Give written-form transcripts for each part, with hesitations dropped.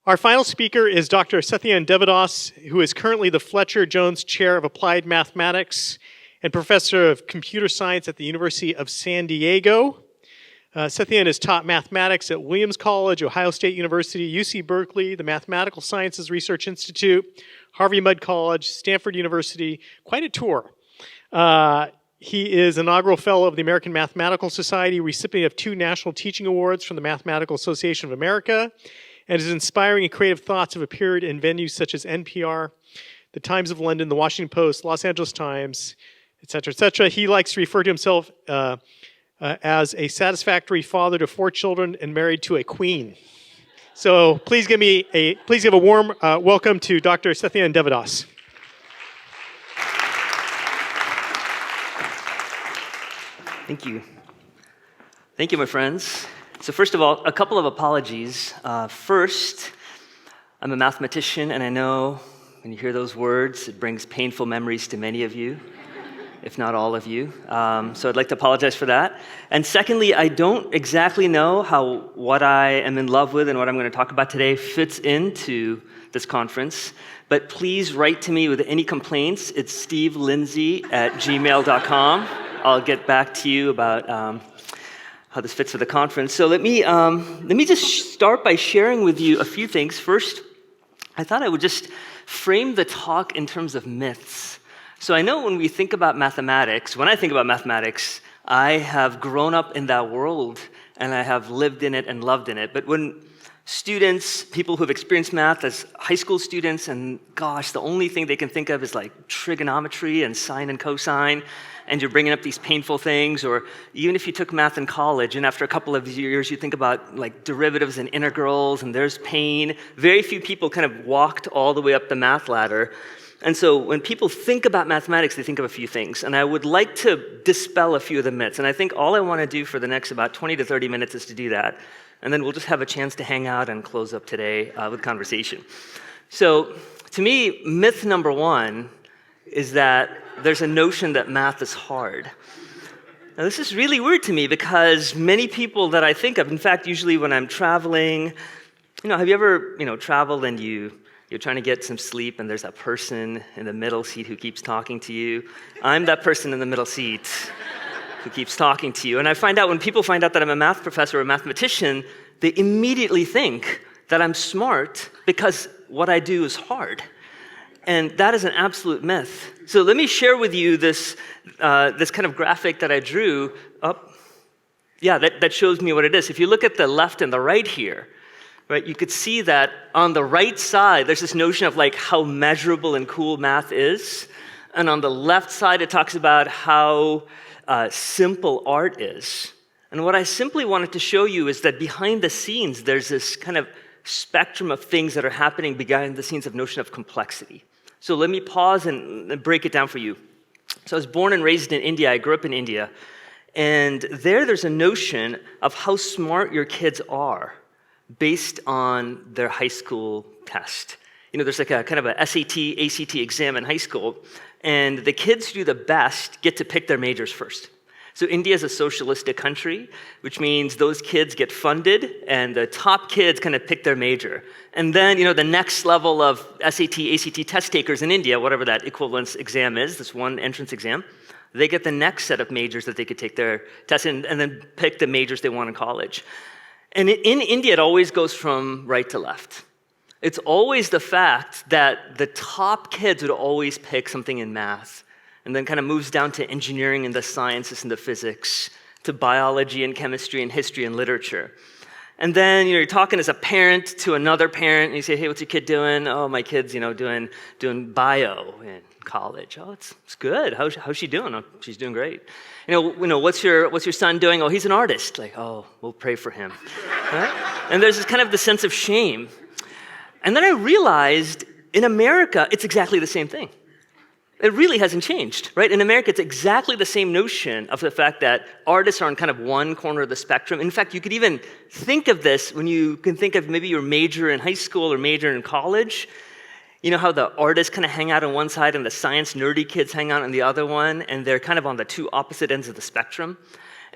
Our final speaker is Dr. Satyan Devadoss, who is currently the Fletcher Jones Chair of Applied Mathematics and Professor of Computer Science at the University of San Diego. Satyan has taught mathematics at Williams College, Ohio State University, UC Berkeley, the Mathematical Sciences Research Institute, Harvey Mudd College, Stanford University. Quite a tour. He is inaugural fellow of the American Mathematical Society, recipient of 2 National Teaching Awards from the Mathematical Association of America, and his inspiring and creative thoughts have appeared in venues such as NPR, the Times of London, the Washington Post, Los Angeles Times, etc., etc. He likes to refer to himself as a satisfactory father to 4 children and married to a queen. So please give a warm welcome to Dr. Satyan Devadoss. Thank you. Thank you, my friends. So first of all, a couple of apologies. First, I'm a mathematician, and I know when you hear those words, it brings painful memories to many of you, if not all of you. So I'd like to apologize for that. And secondly, I don't exactly know how what I am in love with and what I'm going to talk about today fits into this conference. But please write to me with any complaints. It's stevelindsay@gmail.com. I'll get back to you about how this fits with the conference. So let me just start by sharing with you a few things. First, I thought I would just frame the talk in terms of myths. So I know when we think about mathematics, when I think about mathematics, I have grown up in that world and I have lived in it and loved in it. But when students, people who have experienced math as high school students, and gosh, the only thing they can think of is like trigonometry and sine and cosine, and you're bringing up these painful things, or even if you took math in college, and after a couple of years you think about like derivatives and integrals, and there's pain. Very few people kind of walked all the way up the math ladder. And so when people think about mathematics, they think of a few things. And I would like to dispel a few of the myths. And I think all I want to do for the next about 20 to 30 minutes is to do that. And then we'll just have a chance to hang out and close up today with conversation. So to me, myth number 1 is that there's a notion that math is hard. Now this is really weird to me because many people that I think of, in fact, usually when I'm traveling, have you ever, traveled and you're trying to get some sleep and there's that person in the middle seat who keeps talking to you? I'm that person in the middle seat who keeps talking to you. And I find out when people find out that I'm a math professor or a mathematician, they immediately think that I'm smart because what I do is hard. And that is an absolute myth. So let me share with you this kind of graphic that I drew up. Yeah, that shows me what it is. If you look at the left and the right here, right, you could see that on the right side, there's this notion of like how measurable and cool math is. And on the left side, it talks about how simple art is. And what I simply wanted to show you is that behind the scenes, there's this kind of spectrum of things that are happening behind the scenes of notion of complexity. So let me pause and break it down for you. So I was born and raised in India. I grew up in India. And there's a notion of how smart your kids are based on their high school test. There's like a kind of a SAT, ACT exam in high school. And the kids who do the best get to pick their majors first. So India is a socialistic country, which means those kids get funded, and the top kids kind of pick their major. And then, the next level of SAT, ACT test takers in India, whatever that equivalence exam is, this one entrance exam, they get the next set of majors that they could take their test in, and then pick the majors they want in college. And in India, it always goes from right to left. It's always the fact that the top kids would always pick something in math, and then kind of moves down to engineering and the sciences and the physics, to biology and chemistry and history and literature. And then you're talking as a parent to another parent, and you say, hey, what's your kid doing? Oh, my kid's doing bio in college. Oh, it's good. How's she doing? Oh, she's doing great. What's your son doing? Oh, he's an artist. Like, oh, we'll pray for him. Right? And there's this kind of the sense of shame. And then I realized in America, it's exactly the same thing. It really hasn't changed, right? In America, it's exactly the same notion of the fact that artists are on kind of one corner of the spectrum. In fact, you could even think of this when you can think of maybe your major in high school or major in college. You know how the artists kind of hang out on one side and the science nerdy kids hang out on the other one, and they're kind of on the 2 opposite ends of the spectrum.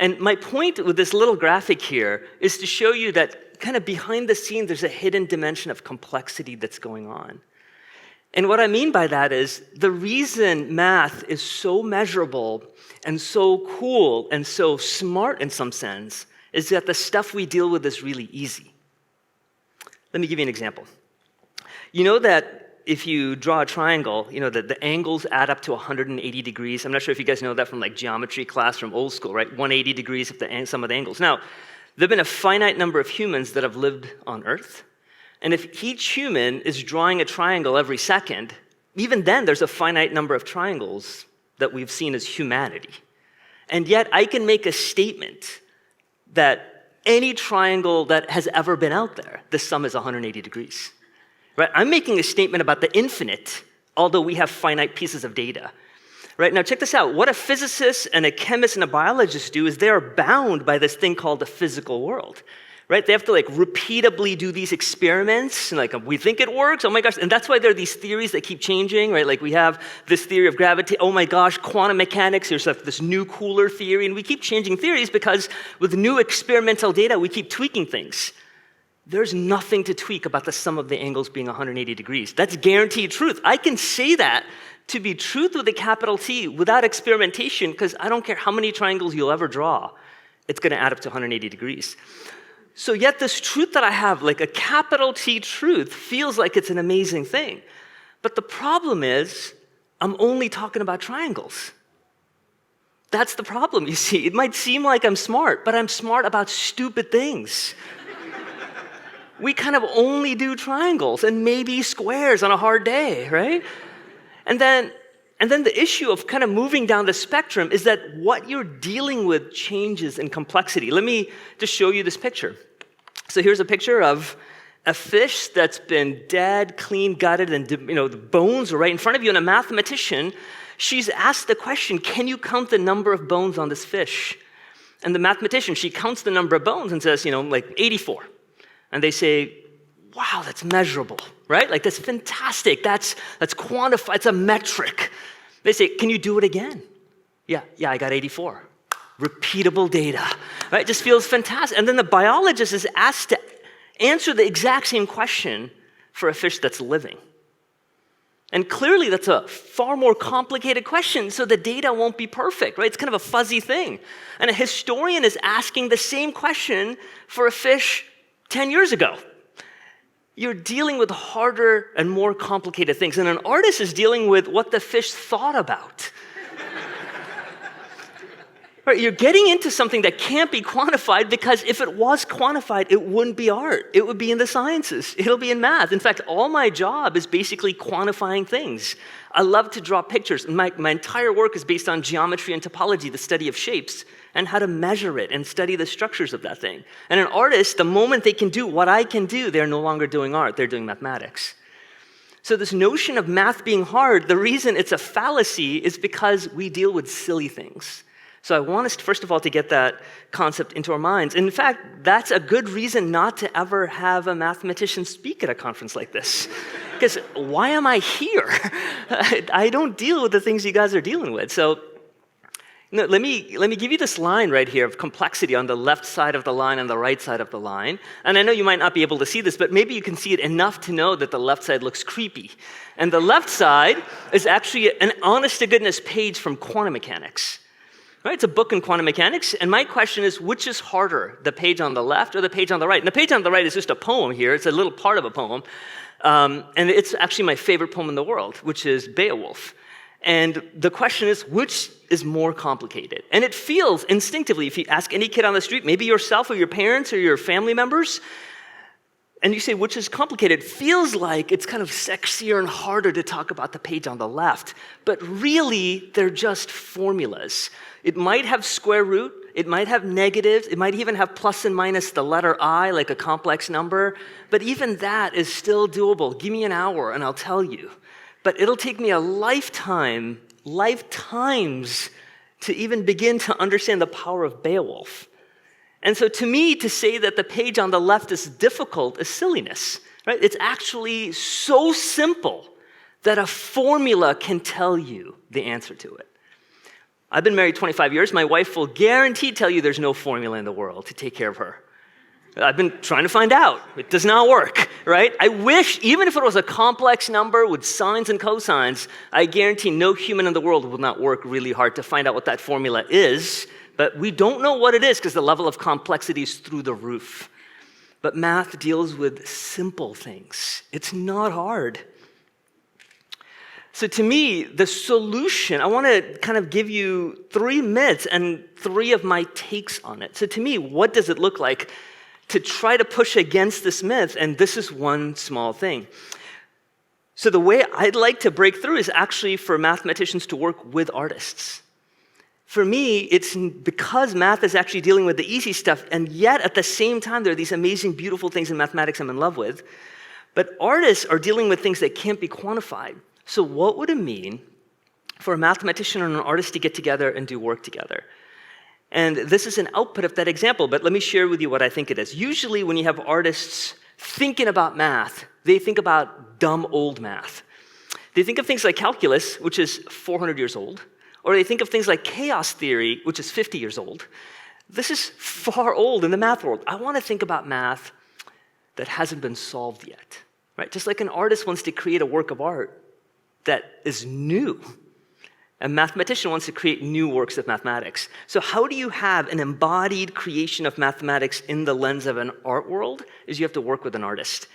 And my point with this little graphic here is to show you that kind of behind the scenes, there's a hidden dimension of complexity that's going on. And what I mean by that is the reason math is so measurable and so cool and so smart in some sense is that the stuff we deal with is really easy. Let me give you an example. You know that if you draw a triangle, you know that the angles add up to 180 degrees. I'm not sure if you guys know that from like geometry class from old school, right? 180 degrees of the sum of the angles. Now, there have been a finite number of humans that have lived on Earth. And if each human is drawing a triangle every second, even then there's a finite number of triangles that we've seen as humanity. And yet I can make a statement that any triangle that has ever been out there, the sum is 180 degrees. Right? I'm making a statement about the infinite, although we have finite pieces of data. Right? Now check this out. What a physicist and a chemist and a biologist do is they are bound by this thing called the physical world. Right? They have to like repeatably do these experiments, and like we think it works, oh my gosh, and that's why there are these theories that keep changing, right? Like we have this theory of gravity, oh my gosh, quantum mechanics, there's like this new cooler theory, and we keep changing theories because with new experimental data, we keep tweaking things. There's nothing to tweak about the sum of the angles being 180 degrees. That's guaranteed truth. I can say that to be truth with a capital T without experimentation because I don't care how many triangles you'll ever draw, it's going to add up to 180 degrees. So yet this truth that I have, like a capital T truth, feels like it's an amazing thing. But the problem is, I'm only talking about triangles. That's the problem, you see. It might seem like I'm smart, but I'm smart about stupid things. We kind of only do triangles and maybe squares on a hard day, right? And then the issue of kind of moving down the spectrum is that what you're dealing with changes in complexity. Let me just show you this picture. So here's a picture of a fish that's been dead, clean, gutted, and the bones are right in front of you. And a mathematician, she's asked the question, can you count the number of bones on this fish? And the mathematician, she counts the number of bones and says, like 84. And they say, wow, that's measurable, right? Like that's fantastic. That's quantified. It's a metric. They say, can you do it again? Yeah, I got 84. Repeatable data, right? It just feels fantastic. And then the biologist is asked to answer the exact same question for a fish that's living. And clearly that's a far more complicated question, so the data won't be perfect, right? It's kind of a fuzzy thing. And a historian is asking the same question for a fish 10 years ago. You're dealing with harder and more complicated things. And an artist is dealing with what the fish thought about. Right, you're getting into something that can't be quantified because if it was quantified, it wouldn't be art. It would be in the sciences. It'll be in math. In fact, all my job is basically quantifying things. I love to draw pictures. My entire work is based on geometry and topology, the study of shapes, and how to measure it and study the structures of that thing. And an artist, the moment they can do what I can do, they're no longer doing art. They're doing mathematics. So this notion of math being hard, the reason it's a fallacy is because we deal with silly things. So I want us, first of all, to get that concept into our minds. In fact, that's a good reason not to ever have a mathematician speak at a conference like this. Because why am I here? I don't deal with the things you guys are dealing with. So let me give you this line right here of complexity on the left side of the line and the right side of the line. And I know you might not be able to see this, but maybe you can see it enough to know that the left side looks creepy. And the left side is actually an honest-to-goodness page from quantum mechanics. Right, it's a book in quantum mechanics, and my question is, which is harder, the page on the left or the page on the right? And the page on the right is just a poem here. It's a little part of a poem, and it's actually my favorite poem in the world, which is Beowulf. And the question is, which is more complicated? And it feels instinctively, if you ask any kid on the street, maybe yourself or your parents or your family members, and you say, which is complicated, it feels like it's kind of sexier and harder to talk about the page on the left. But really, they're just formulas. It might have square root, it might have negatives, it might even have plus and minus the letter I, like a complex number, but even that is still doable. Give me an hour and I'll tell you. But it'll take me a lifetimes, to even begin to understand the power of Beowulf. And so to me, to say that the page on the left is difficult is silliness, right? It's actually so simple that a formula can tell you the answer to it. I've been married 25 years. My wife will guarantee tell you there's no formula in the world to take care of her. I've been trying to find out. It does not work, right? I wish, even if it was a complex number with sines and cosines, I guarantee no human in the world will not work really hard to find out what that formula is. But we don't know what it is because the level of complexity is through the roof. But math deals with simple things. It's not hard. So to me, the solution, I want to kind of give you 3 myths and 3 of my takes on it. So to me, what does it look like to try to push against this myth? And this is one small thing. So the way I'd like to break through is actually for mathematicians to work with artists. For me, it's because math is actually dealing with the easy stuff, and yet at the same time, there are these amazing, beautiful things in mathematics I'm in love with. But artists are dealing with things that can't be quantified. So what would it mean for a mathematician and an artist to get together and do work together? And this is an output of that example, but let me share with you what I think it is. Usually when you have artists thinking about math, they think about dumb old math. They think of things like calculus, which is 400 years old, or they think of things like chaos theory, which is 50 years old. This is far old in the math world. I want to think about math that hasn't been solved yet, right? Just like an artist wants to create a work of art that is new. A mathematician wants to create new works of mathematics. So how do you have an embodied creation of mathematics in the lens of an art world? Is you have to work with an artist.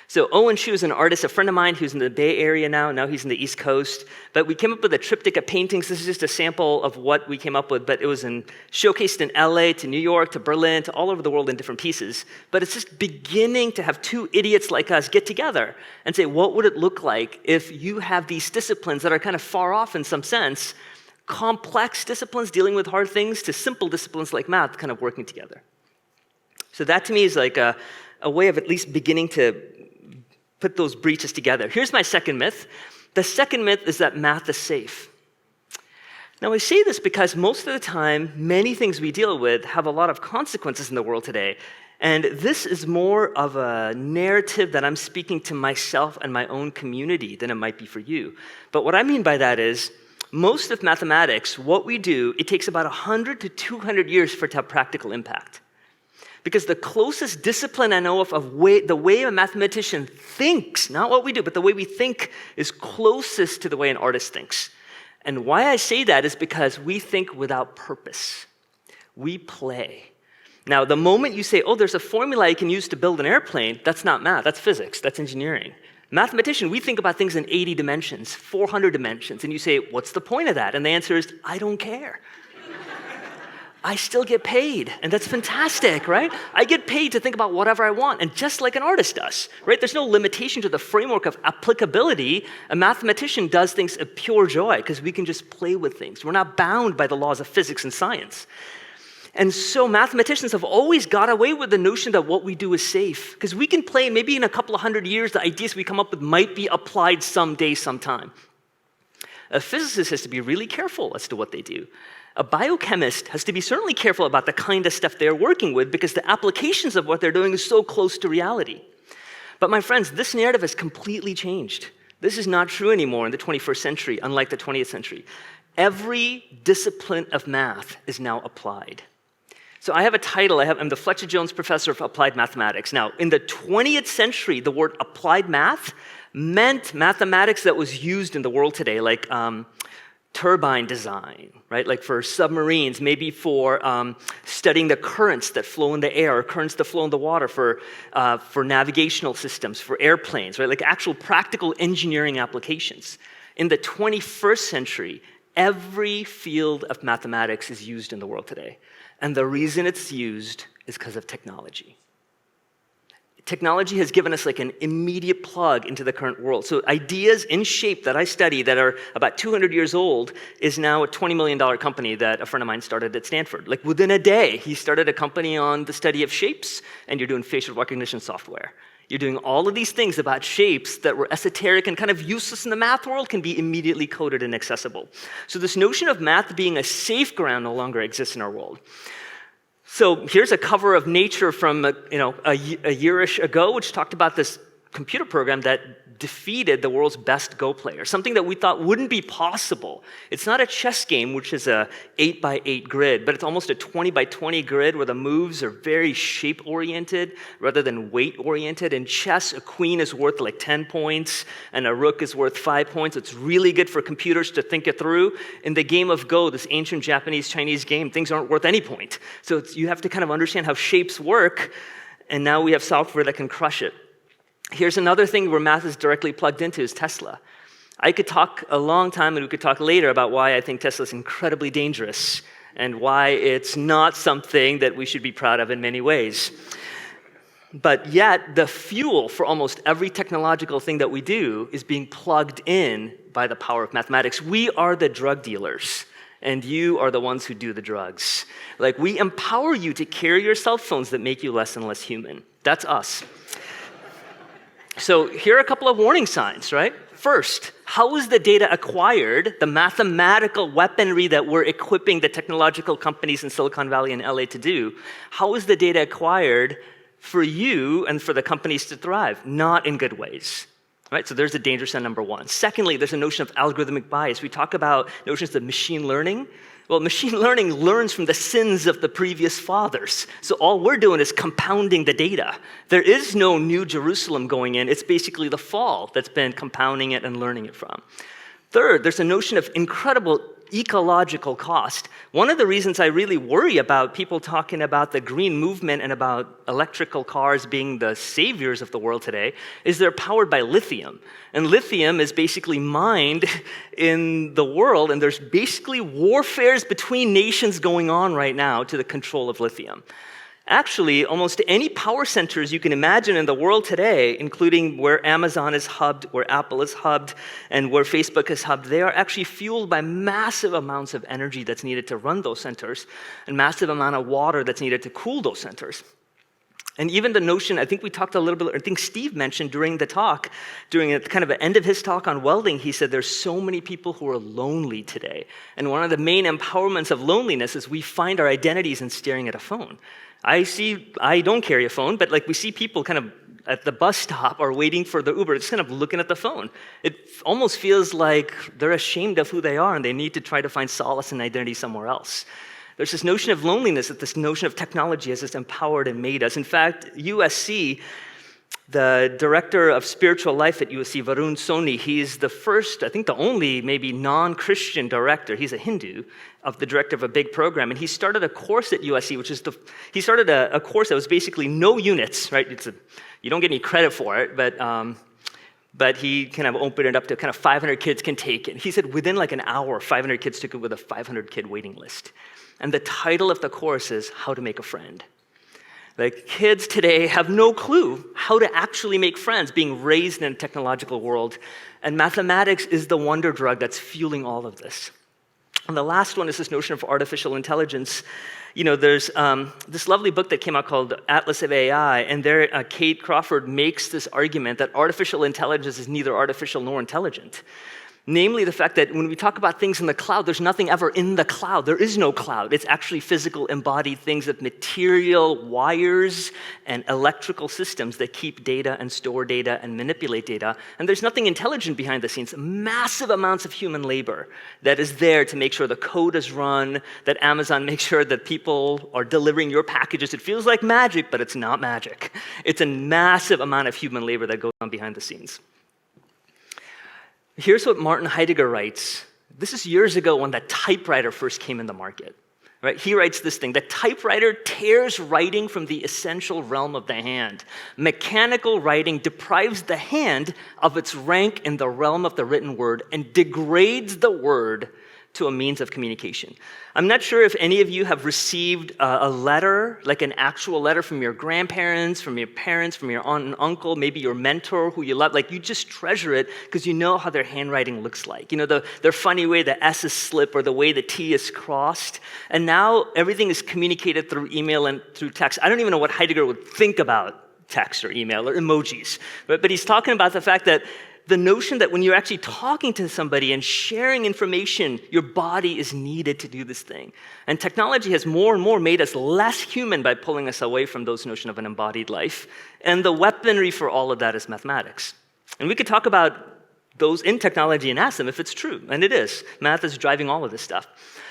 So Owen Shu is an artist, a friend of mine who's in the Bay Area now. Now he's in the East Coast. But we came up with a triptych of paintings. This is just a sample of what we came up with, but it was showcased in LA to New York to Berlin to all over the world in different pieces. But it's just beginning to have 2 idiots like us get together and say, what would it look like if you have these disciplines that are kind of far off in some sense, complex disciplines dealing with hard things to simple disciplines like math kind of working together. So that to me is like a way of at least beginning to put those breaches together. Here's my second myth. The second myth is that math is safe. Now I say this because most of the time, many things we deal with have a lot of consequences in the world today. And this is more of a narrative that I'm speaking to myself and my own community than it might be for you. But what I mean by that is, most of mathematics, what we do, it takes about 100 to 200 years for it to have practical impact. Because the closest discipline I know of the way a mathematician thinks, not what we do, but the way we think is closest to the way an artist thinks. And why I say that is because we think without purpose. We play. Now, the moment you say, oh, there's a formula I can use to build an airplane, that's not math, that's physics, that's engineering. Mathematician, we think about things in 80 dimensions, 400 dimensions, and you say, what's the point of that? And the answer is, I don't care. I still get paid, and that's fantastic, right? I get paid to think about whatever I want, and just like an artist does, right? There's no limitation to the framework of applicability. A mathematician does things of pure joy because we can just play with things. We're not bound by the laws of physics and science. And so mathematicians have always got away with the notion that what we do is safe, because we can play, maybe in a couple of 100 years, the ideas we come up with might be applied someday, sometime. A physicist has to be really careful as to what they do. A biochemist has to be certainly careful about the kind of stuff they're working with because the applications of what they're doing is so close to reality. But my friends, this narrative has completely changed. This is not true anymore in the 21st century, unlike the 20th century. Every discipline of math is now applied. So I have a title. I'm the Fletcher Jones Professor of Applied Mathematics. Now, in the 20th century, the word applied math meant mathematics that was used in the world today, like turbine design, right? Like for submarines, maybe for studying the currents that flow in the air, or currents that flow in the water, for navigational systems, for airplanes, right? Like actual practical engineering applications. In the 21st century, every field of mathematics is used in the world today. And the reason it's used is because of technology. Technology has given us like an immediate plug into the current world. So ideas in shape that I study that are about 200 years old is now a $20 million company that a friend of mine started at Stanford. Like within a day, he started a company on the study of shapes, and you're doing facial recognition software. You're doing all of these things about shapes that were esoteric and kind of useless in the math world can be immediately coded and accessible. So this notion of math being a safe ground no longer exists in our world. So here's a cover of Nature from a year-ish ago, which talked about this computer program that defeated the world's best Go player, something that we thought wouldn't be possible. It's not a chess game, which is a 8x8 grid, but it's almost a 20x20 grid where the moves are very shape-oriented rather than weight-oriented. In chess, a queen is worth like 10 points, and a rook is worth 5 points. It's really good for computers to think it through. In the game of Go, this ancient Japanese-Chinese game, things aren't worth any point. So you have to kind of understand how shapes work, and now we have software that can crush it. Here's another thing where math is directly plugged into is Tesla. I could talk a long time, and we could talk later about why I think Tesla is incredibly dangerous and why it's not something that we should be proud of in many ways. But yet, the fuel for almost every technological thing that we do is being plugged in by the power of mathematics. We are the drug dealers, and you are the ones who do the drugs. Like, we empower you to carry your cell phones that make you less and less human. That's us. So here are a couple of warning signs, right? First, how is the data acquired, the mathematical weaponry that we're equipping the technological companies in Silicon Valley and LA to do? How is the data acquired for you and for the companies to thrive? Not in good ways. Right? So there's the danger sign number one. Secondly, there's a notion of algorithmic bias. We talk about notions of machine learning. Well, machine learning learns from the sins of the previous fathers. So all we're doing is compounding the data. There is no new Jerusalem going in. It's basically the fall that's been compounding it and learning it from. Third, there's a notion of incredible ecological cost. One of the reasons I really worry about people talking about the green movement and about electrical cars being the saviors of the world today is they're powered by lithium. And lithium is basically mined in the world, and there's basically warfares between nations going on right now to the control of lithium. Actually, almost any power centers you can imagine in the world today, including where Amazon is hubbed, where Apple is hubbed, and where Facebook is hubbed, they are actually fueled by massive amounts of energy that's needed to run those centers and massive amount of water that's needed to cool those centers. And even the notion, I think we talked a little bit, I think Steve mentioned during the talk, during kind of the end of his talk on welding, he said there's so many people who are lonely today. And one of the main empowerments of loneliness is we find our identities in staring at a phone. I don't carry a phone, but like we see people kind of at the bus stop or waiting for the Uber, just kind of looking at the phone. It almost feels like they're ashamed of who they are and they need to try to find solace and identity somewhere else. There's this notion of loneliness that this notion of technology has just empowered and made us. In fact, USC, the director of spiritual life at USC, Varun Soni, he's the first, I think the only maybe non-Christian director, he's a Hindu, of the director of a big program. And he started a course at USC, he started a course that was basically no units, right? You don't get any credit for it, but he kind of opened it up to kind of 500 kids can take it. He said within like an hour, 500 kids took it with a 500 kid waiting list. And the title of the course is How to Make a Friend. Like, kids today have no clue how to actually make friends, being raised in a technological world. And mathematics is the wonder drug that's fueling all of this. And the last one is this notion of artificial intelligence. You know, there's this lovely book that came out called Atlas of AI, and there Kate Crawford makes this argument that artificial intelligence is neither artificial nor intelligent. Namely, the fact that when we talk about things in the cloud, there's nothing ever in the cloud. There is no cloud. It's actually physical, embodied things of material wires and electrical systems that keep data and store data and manipulate data. And there's nothing intelligent behind the scenes. Massive amounts of human labor that is there to make sure the code is run, that Amazon makes sure that people are delivering your packages. It feels like magic, but it's not magic. It's a massive amount of human labor that goes on behind the scenes. Here's what Martin Heidegger writes. This is years ago when the typewriter first came in the market. Right? He writes this thing: the typewriter tears writing from the essential realm of the hand. Mechanical writing deprives the hand of its rank in the realm of the written word and degrades the word to a means of communication. I'm not sure if any of you have received a letter, like an actual letter from your grandparents, from your parents, from your aunt and uncle, maybe your mentor who you love. Like, you just treasure it because you know how their handwriting looks like. You know, their funny way the S is slipped or the way the T is crossed. And now everything is communicated through email and through text. I don't even know what Heidegger would think about text or email or emojis. But he's talking about the fact that the notion that when you're actually talking to somebody and sharing information, your body is needed to do this thing. And technology has more and more made us less human by pulling us away from those notion of an embodied life. And the weaponry for all of that is mathematics. And we could talk about those in technology and ask them if it's true, and it is. Math is driving all of this stuff.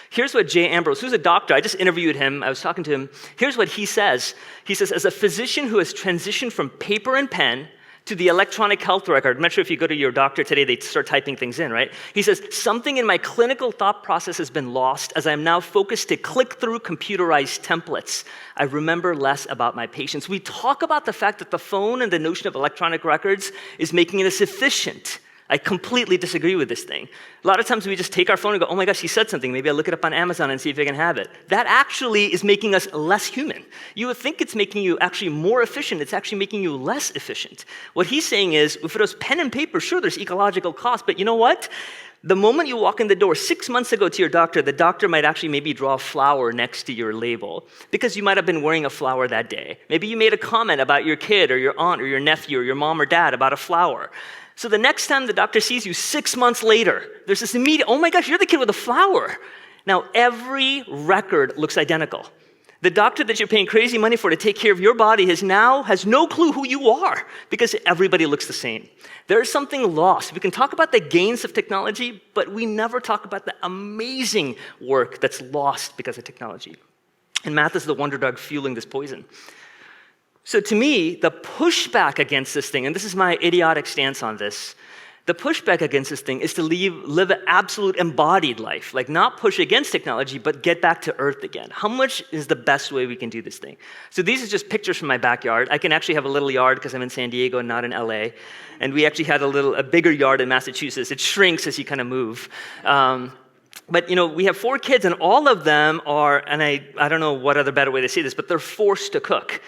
Here's what J. Ambrose, who's a doctor, I just interviewed him, I was talking to him. Here's what he says. He says, as a physician who has transitioned from paper and pen to the electronic health record. I'm not sure if you go to your doctor today, they start typing things in, right? He says, something in my clinical thought process has been lost as I am now focused to click through computerized templates. I remember less about my patients. We talk about the fact that the phone and the notion of electronic records is making us efficient. I completely disagree with this thing. A lot of times we just take our phone and go, oh my gosh, he said something. Maybe I'll look it up on Amazon and see if I can have it. That actually is making us less human. You would think it's making you actually more efficient. It's actually making you less efficient. What he's saying is, if it was pen and paper, sure, there's ecological cost, but you know what? The moment you walk in the door 6 months ago to your doctor, the doctor might actually maybe draw a flower next to your label because you might have been wearing a flower that day. Maybe you made a comment about your kid or your aunt or your nephew or your mom or dad about a flower. So the next time the doctor sees you 6 months later, there's this immediate, oh my gosh, you're the kid with the flower. Now, every record looks identical. The doctor that you're paying crazy money for to take care of your body has no clue who you are because everybody looks the same. There is something lost. We can talk about the gains of technology, but we never talk about the amazing work that's lost because of technology. And math is the wonder drug fueling this poison. So to me, the pushback against this thing, and this is my idiotic stance on this, the pushback against this thing is to live an absolute embodied life, like not push against technology, but get back to earth again. How much is the best way we can do this thing? So these are just pictures from my backyard. I can actually have a little yard because I'm in San Diego and not in LA. And we actually had a bigger yard in Massachusetts. It shrinks as you kind of move. But we have 4 kids and all of them are, and I don't know what other better way to say this, but they're forced to cook.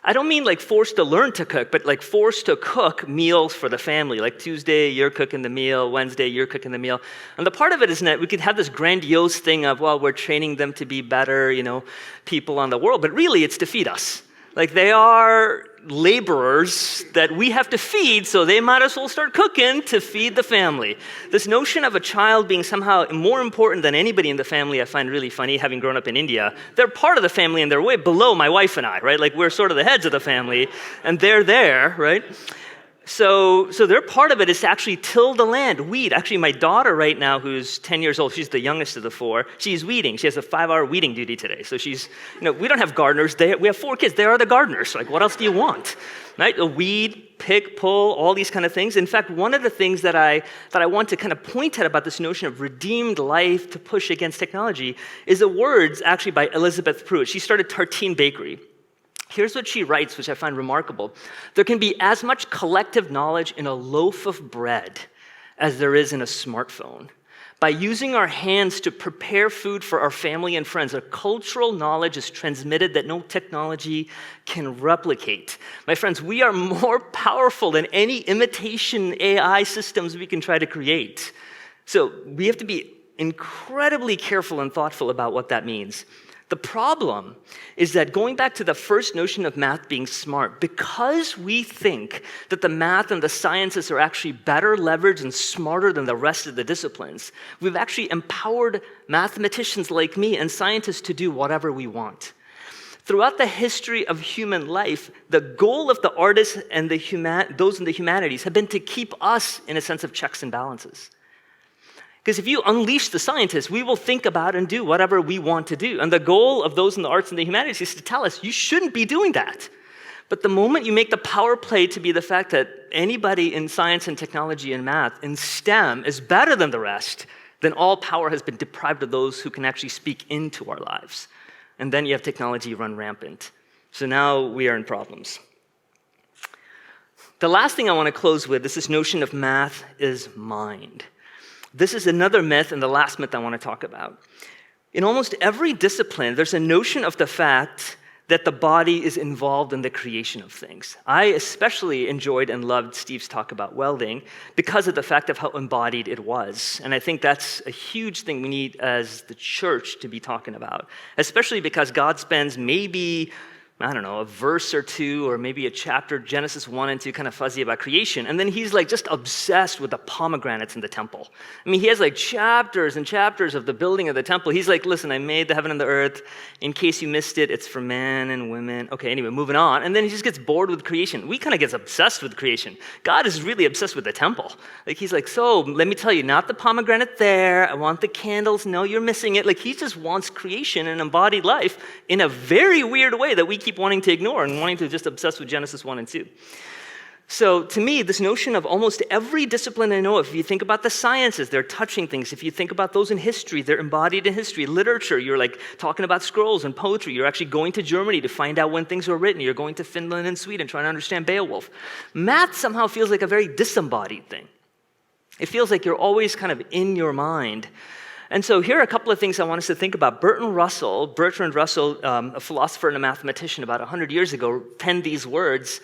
I don't mean like forced to learn to cook, but like forced to cook meals for the family. Like Tuesday, you're cooking the meal. Wednesday, you're cooking the meal. And the part of it is that we could have this grandiose thing of, well, we're training them to be better, people on the world. But really, it's to feed us. Like they are laborers that we have to feed, so they might as well start cooking to feed the family. This notion of a child being somehow more important than anybody in the family, I find really funny, having grown up in India. They're part of the family and they're way below my wife and I, right? Like we're sort of the heads of the family, and they're there, right? So their part of it is to actually till the land, weed. Actually, my daughter right now, who's 10 years old, she's the youngest of the 4, she's weeding. She has a 5-hour weeding duty today. So she's, we don't have gardeners. We have 4 kids. They are the gardeners. Like, what else do you want? Right? A weed, pick, pull, all these kind of things. In fact, one of the things that I want to kind of point at about this notion of redeemed life to push against technology is the words actually by Elizabeth Pruitt. She started Tartine Bakery. Here's what she writes, which I find remarkable. There can be as much collective knowledge in a loaf of bread as there is in a smartphone. By using our hands to prepare food for our family and friends, a cultural knowledge is transmitted that no technology can replicate. My friends, we are more powerful than any imitation AI systems we can try to create. So we have to be incredibly careful and thoughtful about what that means. The problem is that going back to the first notion of math being smart, because we think that the math and the sciences are actually better leveraged and smarter than the rest of the disciplines, we've actually empowered mathematicians like me and scientists to do whatever we want. Throughout the history of human life, the goal of the artists and those in the humanities have been to keep us in a sense of checks and balances. Because if you unleash the scientists, we will think about and do whatever we want to do. And the goal of those in the arts and the humanities is to tell us, you shouldn't be doing that. But the moment you make the power play to be the fact that anybody in science and technology and math in STEM is better than the rest, then all power has been deprived of those who can actually speak into our lives. And then you have technology run rampant. So now we are in problems. The last thing I want to close with is this notion of math is mind. This is another myth, and the last myth I want to talk about. In almost every discipline, there's a notion of the fact that the body is involved in the creation of things. I especially enjoyed and loved Steve's talk about welding because of the fact of how embodied it was. And I think that's a huge thing we need as the church to be talking about, especially because God spends maybe I don't know, a verse or two, or maybe a chapter, Genesis 1 and 2, kind of fuzzy about creation. And then he's like just obsessed with the pomegranates in the temple. I mean, he has like chapters and chapters of the building of the temple. He's like, listen, I made the heaven and the earth. In case you missed it, it's for men and women. Okay, anyway, moving on. And then he just gets bored with creation. We kind of get obsessed with creation. God is really obsessed with the temple. Like, he's like, so let me tell you, not the pomegranate there. I want the candles. No, you're missing it. Like, he just wants creation and embodied life in a very weird way that we keep wanting to ignore and wanting to just obsess with Genesis 1 and 2. So to me, this notion of almost every discipline I know, if you think about the sciences, they're touching things. If you think about those in history, they're embodied in history. Literature, you're like talking about scrolls and poetry. You're actually going to Germany to find out when things were written. You're going to Finland and Sweden trying to understand Beowulf. Math somehow feels like a very disembodied thing. It feels like you're always kind of in your mind. And so here are a couple of things I want us to think about. Bertrand Russell, a philosopher and a mathematician about 100 years ago, penned these words.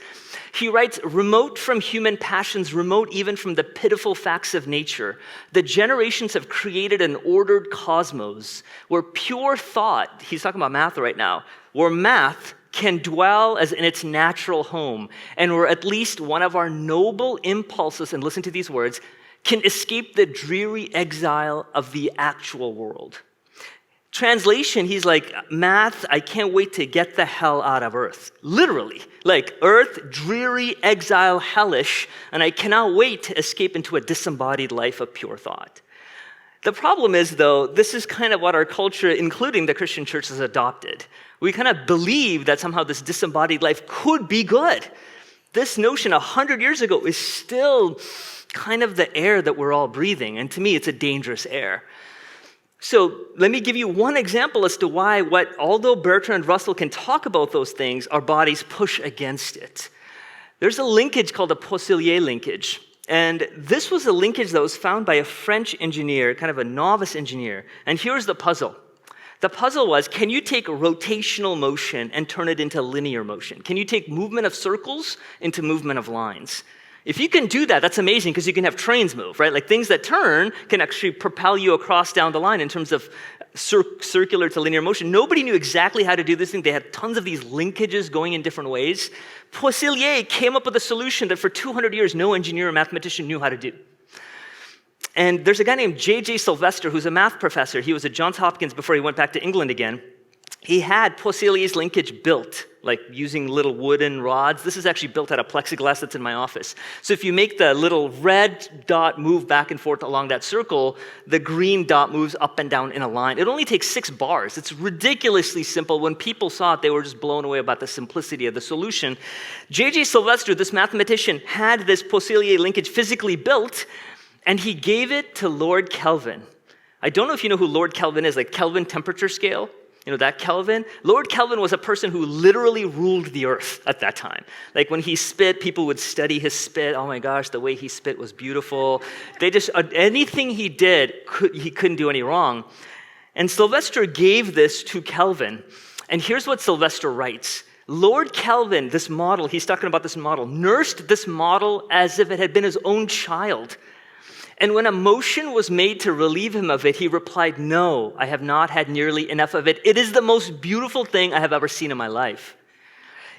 He writes, remote from human passions, remote even from the pitiful facts of nature, the generations have created an ordered cosmos where pure thought, he's talking about math right now, where math can dwell as in its natural home, and where at least one of our noble impulses, and listen to these words, can escape the dreary exile of the actual world. Translation, he's like, math, I can't wait to get the hell out of Earth. Literally, like Earth, dreary, exile, hellish, and I cannot wait to escape into a disembodied life of pure thought. The problem is, though, this is kind of what our culture, including the Christian church, has adopted. We kind of believe that somehow this disembodied life could be good. This notion 100 years ago is still kind of the air that we're all breathing. And to me, it's a dangerous air. So let me give you one example as to why, although Bertrand Russell can talk about those things, our bodies push against it. There's a linkage called the Posillier Linkage. And this was a linkage that was found by a French engineer, kind of a novice engineer. And here's the puzzle. The puzzle was, can you take rotational motion and turn it into linear motion? Can you take movement of circles into movement of lines? If you can do that, that's amazing because you can have trains move, right? Like things that turn can actually propel you across down the line in terms of circular to linear motion. Nobody knew exactly how to do this thing. They had tons of these linkages going in different ways. Posillier came up with a solution that for 200 years, no engineer or mathematician knew how to do. And there's a guy named J.J. Sylvester who's a math professor. He was at Johns Hopkins before he went back to England again. He had Posillier's linkage built, like using little wooden rods. This is actually built out of plexiglass that's in my office. So if you make the little red dot move back and forth along that circle, the green dot moves up and down in a line. It only takes 6 bars. It's ridiculously simple. When people saw it, they were just blown away about the simplicity of the solution. J.J. Sylvester, this mathematician, had this Posillier linkage physically built, and he gave it to Lord Kelvin. I don't know if you know who Lord Kelvin is, like Kelvin temperature scale. You know, that Kelvin? Lord Kelvin was a person who literally ruled the earth at that time. Like when he spit, people would study his spit. Oh my gosh, the way he spit was beautiful. They just, anything he did, he couldn't do any wrong. And Sylvester gave this to Kelvin. And here's what Sylvester writes. Lord Kelvin, this model, he's talking about this model, nursed this model as if it had been his own child. And when a motion was made to relieve him of it, he replied, no, I have not had nearly enough of it. It is the most beautiful thing I have ever seen in my life.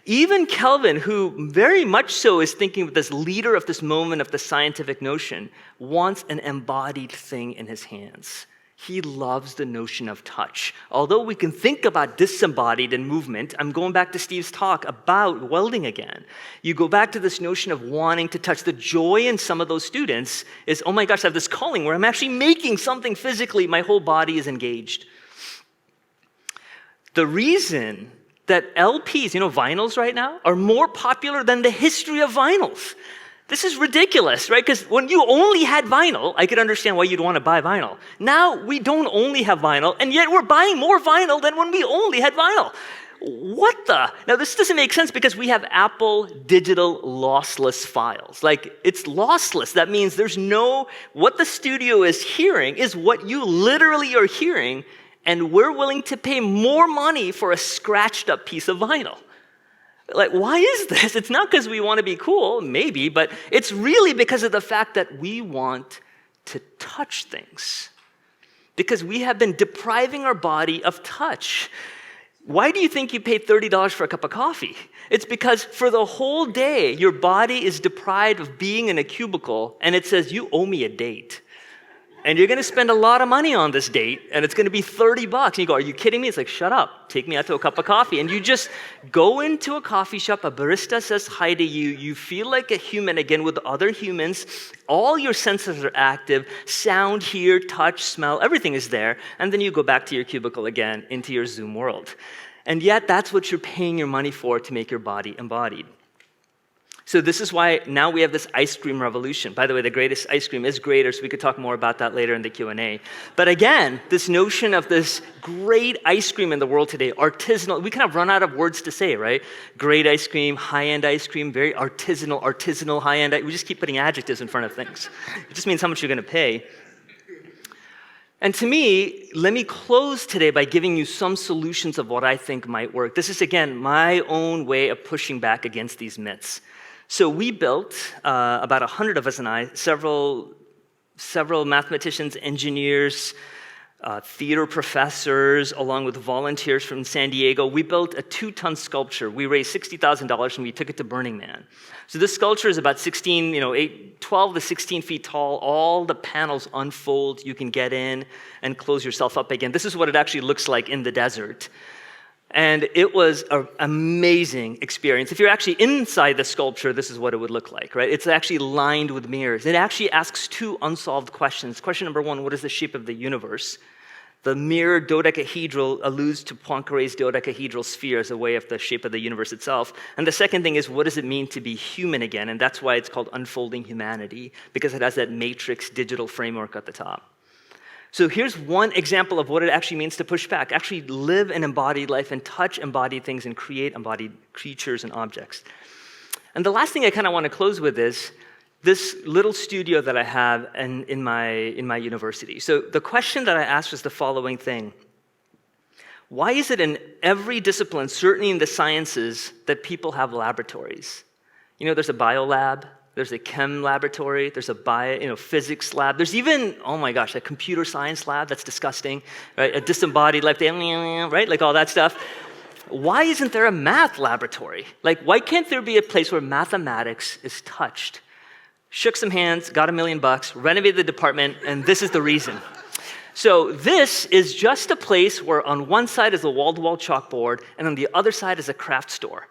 Even Kelvin, who very much so is thinking of this leader of this moment of the scientific notion, wants an embodied thing in his hands. He loves the notion of touch. Although we can think about disembodied and movement, I'm going back to Steve's talk about welding again. You go back to this notion of wanting to touch. The joy in some of those students is, oh my gosh, I have this calling where I'm actually making something physically. My whole body is engaged. The reason that LPs, vinyls right now, are more popular than the history of vinyls. This is ridiculous, right? Because when you only had vinyl, I could understand why you'd want to buy vinyl. Now we don't only have vinyl, and yet we're buying more vinyl than when we only had vinyl. What the? Now this doesn't make sense because we have Apple digital lossless files. Like, it's lossless. That means what the studio is hearing is what you literally are hearing, and we're willing to pay more money for a scratched up piece of vinyl. Like, why is this? It's not because we want to be cool, maybe, but it's really because of the fact that we want to touch things. Because we have been depriving our body of touch. Why do you think you paid $30 for a cup of coffee? It's because for the whole day, your body is deprived of being in a cubicle, and it says, you owe me a date. And you're gonna spend a lot of money on this date, and it's gonna be $30. And you go, are you kidding me? It's like, shut up, take me out to a cup of coffee. And you just go into a coffee shop, a barista says hi to you, you feel like a human again with other humans, all your senses are active, sound, hear, touch, smell, everything is there, and then you go back to your cubicle again, into your Zoom world. And yet, that's what you're paying your money for to make your body embodied. So this is why now we have this ice cream revolution. By the way, the greatest ice cream is greater, so we could talk more about that later in the Q&A. But again, this notion of this great ice cream in the world today, artisanal, we kind of run out of words to say, right? Great ice cream, high-end ice cream, very artisanal, high-end. We just keep putting adjectives in front of things. It just means how much you're going to pay. And to me, let me close today by giving you some solutions of what I think might work. This is, again, my own way of pushing back against these myths. So we built, about 100 of us and I, several mathematicians, engineers, theater professors, along with volunteers from San Diego. We built a 2-ton sculpture. We raised $60,000 and we took it to Burning Man. So this sculpture is about 12 to 16 feet tall. All the panels unfold. You can get in and close yourself up again. This is what it actually looks like in the desert. And it was an amazing experience. If you're actually inside the sculpture, this is what it would look like, right? It's actually lined with mirrors. It actually asks 2 unsolved questions. Question number 1, what is the shape of the universe? The mirror dodecahedral alludes to Poincaré's dodecahedral sphere as a way of the shape of the universe itself. And the second thing is, what does it mean to be human again? And that's why it's called Unfolding Humanity, because it has that matrix digital framework at the top. So here's one example of what it actually means to push back. Actually live an embodied life and touch embodied things and create embodied creatures and objects. And the last thing I kind of want to close with is this little studio that I have in my university. So the question that I asked was the following thing. Why is it in every discipline, certainly in the sciences, that people have laboratories? You know, there's a bio lab. There's a chem laboratory, there's a physics lab. There's even, oh my gosh, a computer science lab, that's disgusting, right? A disembodied life, right? Like all that stuff. Why isn't there a math laboratory? Like, why can't there be a place where mathematics is touched? Shook some hands, got $1 million, renovated the department, and this is the reason. So this is just a place where on one side is a wall-to-wall chalkboard, and on the other side is a craft store.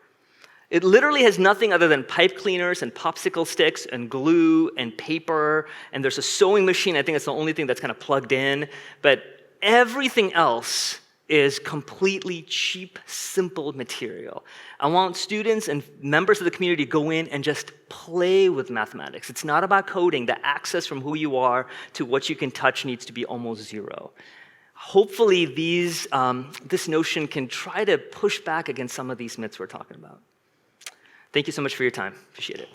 It literally has nothing other than pipe cleaners and popsicle sticks and glue and paper, and there's a sewing machine. I think it's the only thing that's kind of plugged in. But everything else is completely cheap, simple material. I want students and members of the community to go in and just play with mathematics. It's not about coding. The access from who you are to what you can touch needs to be almost zero. Hopefully, this notion can try to push back against some of these myths we're talking about. Thank you so much for your time. Appreciate it.